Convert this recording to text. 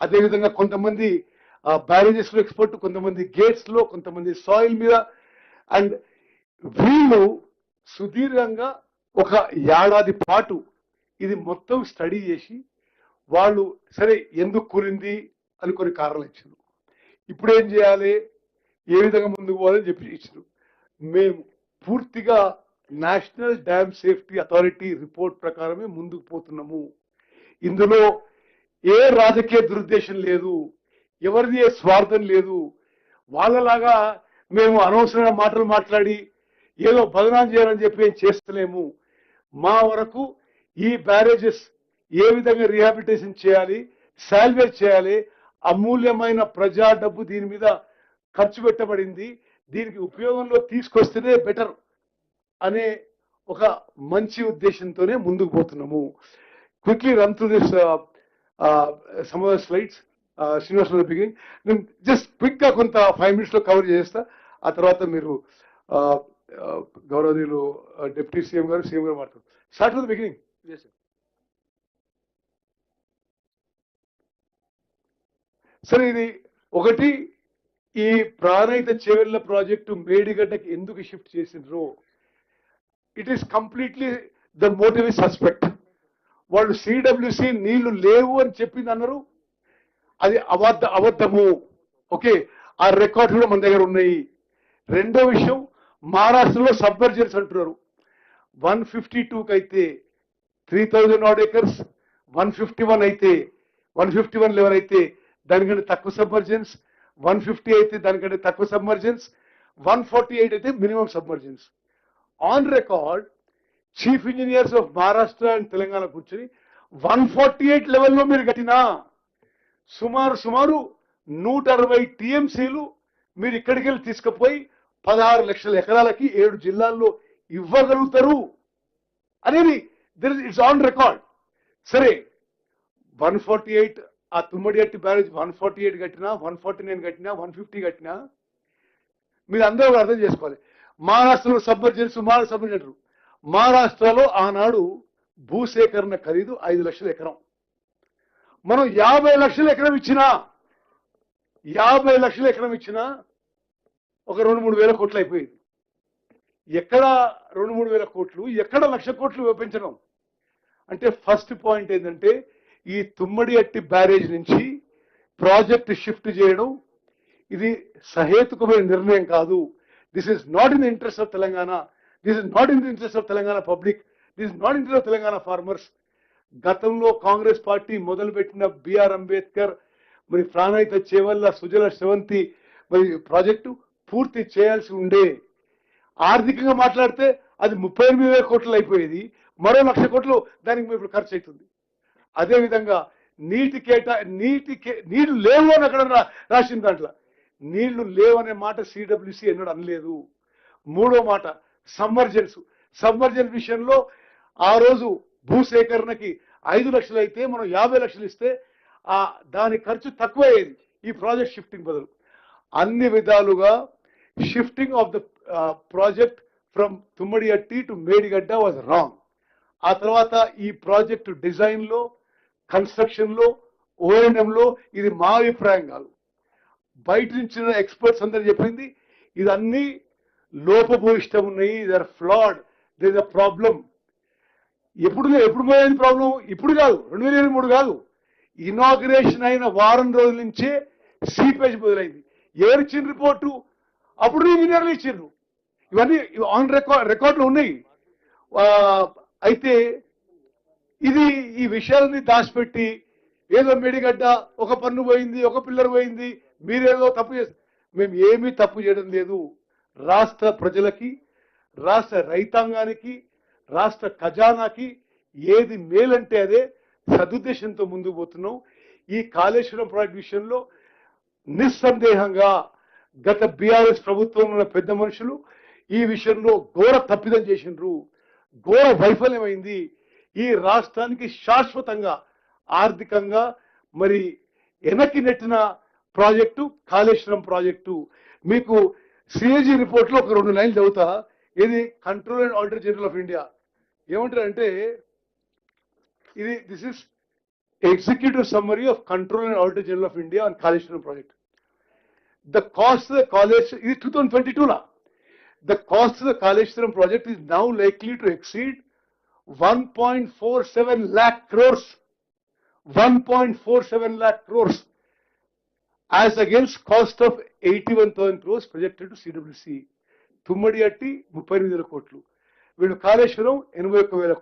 అదేవిధంగా కొంతమంది బ్యారేజెస్ లో ఎక్స్పర్ట్, కొంతమంది గేట్స్ లో, కొంతమంది సాయిల్ మీద. అండ్ వీళ్ళు సుదీర్ఘంగా ఒక ఏడాది పాటు ఇది మొత్తం స్టడీ చేసి వాళ్ళు సరే ఎందుకు కూలింది అని కొన్ని కారణాలు ఇచ్చారు. ఇప్పుడు ఏం చేయాలి, ఏ విధంగా ముందుకు పోవాలని చెప్పి ఇచ్చారు. మేము పూర్తిగా national dam safety authority report ప్రకారమే ముందుకు పోతున్నాము. ఇందులో ఏ రాజకీయ దురుద్దేశం లేదు, ఎవరిది ఏ స్వార్థం లేదు. వాళ్ళలాగా మేము అనవసరమైన మాటలు మాట్లాడి ఏదో బదనాం చేయాలని చెప్పి ఏం చేస్తలేము. మా వరకు ఈ బ్యారేజెస్ ఏ విధంగా రీహాబిలిటేషన్ చేయాలి, సాల్వేజ్ చేయాలి, అమూల్యమైన ప్రజా డబ్బు దీని మీద ఖర్చు పెట్టబడింది, దీనికి ఉపయోగంలో తీసుకొస్తేనే బెటర్ అనే ఒక మంచి ఉద్దేశంతోనే ముందుకు పోతున్నాము. Quickly run through this some of the slides. Srinivas beginning నేను జస్ట్ క్విక్ గా కొంత 5 minutes లో కవర్ చేస్తా. ఆ తర్వాత మీరు గౌరవనీయులు డిప్యూటీ సీఎం గారు మాట్లాడు. Start with beginning. సరే, ఇది ఒకటి, ఈ ప్రాణహిత చేవెళ్ల ప్రాజెక్టు మేడిగడ్డకి ఎందుకు షిఫ్ట్ చేసిండ్రు, it is completely the motive is suspect. వాళ్ళు సిడబ్ల్యూసి నీళ్లు లేవు అని చెప్పింది అన్నారు, అది అబద్ధము. ఓకే, ఆ రికార్డు కూడా మన దగ్గర ఉన్నాయి. రెండో విషయం, మహారాష్ట్రలో సబ్మర్జెన్స్ అంటున్నారు. 152కి అయితే 3000 odd acres, 151 అయితే 151 లెవెల్ అయితే దానికంటే తక్కువ సబ్మర్జెన్స్, 150 అయితే దానికంటే తక్కువ సబ్మర్జెన్స్, 148 అయితే minimum submergence. On record chief engineers of Maharashtra and Telangana కూర్చొని 148 లెవెల్లో మీరు కట్టినా సుమారు 160 TMCలు మీరు ఇక్కడికి వెళ్ళి తీసుకుపోయి 16 లక్షల ఎకరాలకి 7 జిల్లాల్లో ఇవ్వగలుగుతారు అనేది ఇట్స్ ఆన్ రికార్డ్. సరే, 148 ఆ తుమ్మడిగట్టి బ్యారేజ్ 148 కట్టినా, 149 కట్టినా, 150 కట్టినా మీరు అందరూ అర్థం చేసుకోవాలి. మహారాష్ట్రలో సబ్మర్జెన్స్ అంటారు. మహారాష్ట్రలో ఆనాడు భూసేకరణ ఖరీదు 5 లక్షల ఎకరం. మనం 50 లక్షల ఎకరం ఇచ్చినా, 50 లక్షల ఎకరం ఇచ్చినా ఒక 2-3 వేల కోట్లు అయిపోయింది. ఎక్కడ 2-3 వేల కోట్లు, ఎక్కడ 1,00,000 కోట్లు పెంచడం అంటే? ఫస్ట్ పాయింట్ ఏంటంటే, ఈ తుమ్మడిగట్టి బ్యారేజ్ నుంచి ప్రాజెక్ట్ షిఫ్ట్ చేయడం ఇది సహేతుకమైన నిర్ణయం కాదు. This is not in the interest of Telangana, this is not in the interest of Telangana public, this is not in interest of Telangana farmers. గతంలో కాంగ్రెస్ పార్టీ మొదలుపెట్టిన బిఆర్ అంబేద్కర్ మరి ప్రాణహిత చేవెళ్ల సుజల శ్రవంతి మరి ప్రాజెక్టు పూర్తి చేయాల్సి ఉండే. ఆర్థికంగా మాట్లాడితే అది 38,000 కోట్లు అయిపోయేది, మరో 1,00,000 కోట్లు దానికి ఇప్పుడు ఖర్చు అవుతుంది. అదేవిధంగా నీళ్లు లేవు అని అక్కడ రాసిన దాంట్లో నీళ్లు లేవనే మాట సిడబ్ల్యూసి ఎన్నడూ అనలేదు. మూడో మాట సమ్మర్జెన్స్ విషయంలో ఆ రోజు భూసేకరణకి 5 లక్షలు అయితే మనం 50 లక్షలు ఇస్తే దాని ఖర్చు తక్కువ అయ్యేది ఈ ప్రాజెక్ట్ షిఫ్టింగ్ బదులు. అన్ని విధాలుగా shifting of the project from Tummidihatti to Medigadda was wrong. ఆ తర్వాత ఈ ప్రాజెక్టు డిజైన్ లో, కన్స్ట్రక్షన్ లో, O&M లో ఇది మా అభిప్రాయం కాదు, బయట నుంచి ఎక్స్పర్ట్స్ అందరూ చెప్పింది. ఇదన్నీ లోపభూయిష్టం ఉన్నాయి, they are flawed, they is a problem. ఎప్పుడు పోయేది ప్రాబ్లం? ఇప్పుడు కాదు, 2023 కాదు, ఇనాగ్రేషన్ అయిన వారం రోజుల నుంచే సీపేజ్ మొదలైంది. ఎవరిచ్చిన రిపోర్టు? అప్పుడు ఇంజనీర్లు ఇచ్చిండ్రు. ఇవన్నీ ఆన్ రికార్డులు ఉన్నాయి. అయితే ఇది ఈ విషయాలని దాచిపెట్టి ఏదో మేడిగడ్డ ఒక పన్ను పోయింది, ఒక పిల్లర్ పోయింది, మీరేదో తప్పు చేస్తారు. మేము ఏమీ తప్పు చేయడం లేదు. రాష్ట్ర ప్రజలకి, రాష్ట్ర రైతాంగానికి, రాష్ట్ర ఖజానాకి ఏది మేలంటే అదే సదుద్దేశంతో ముందుకు పోతున్నాం. ఈ కాళేశ్వరం ప్రాజెక్ట్ విషయంలో నిస్సందేహంగా గత బీఆర్ఎస్ ప్రభుత్వంలో ఉన్న పెద్ద మనుషులు ఈ విషయంలో ఘోర తప్పిదం చేసిండ్రు, ఘోర వైఫల్యమైంది. ఈ రాష్ట్రానికి శాశ్వతంగా ఆర్థికంగా మరి వెనక్కి నెట్టిన ప్రాజెక్టు కాళేశ్వరం ప్రాజెక్టు. మీకు సిఏజీ రిపోర్ట్ లో ఒక 2 లైన్లు చదువుతా. ఇది control and auditor general of India ఏమంటారంటే, this is executive summary of Control and Auditor General of India on Kaleshwaram project. The cost of the Kaleshwaram is 2022 la. The cost of the Kaleshwaram project is now likely to exceed 1.47 lakh crores. 1.47 lakh crores as against cost of 81,000 crores projected to CWC. తుమ్మడి అట్టి 38,000 కోట్లు. వీళ్ళు కాళేశ్వరం 81,000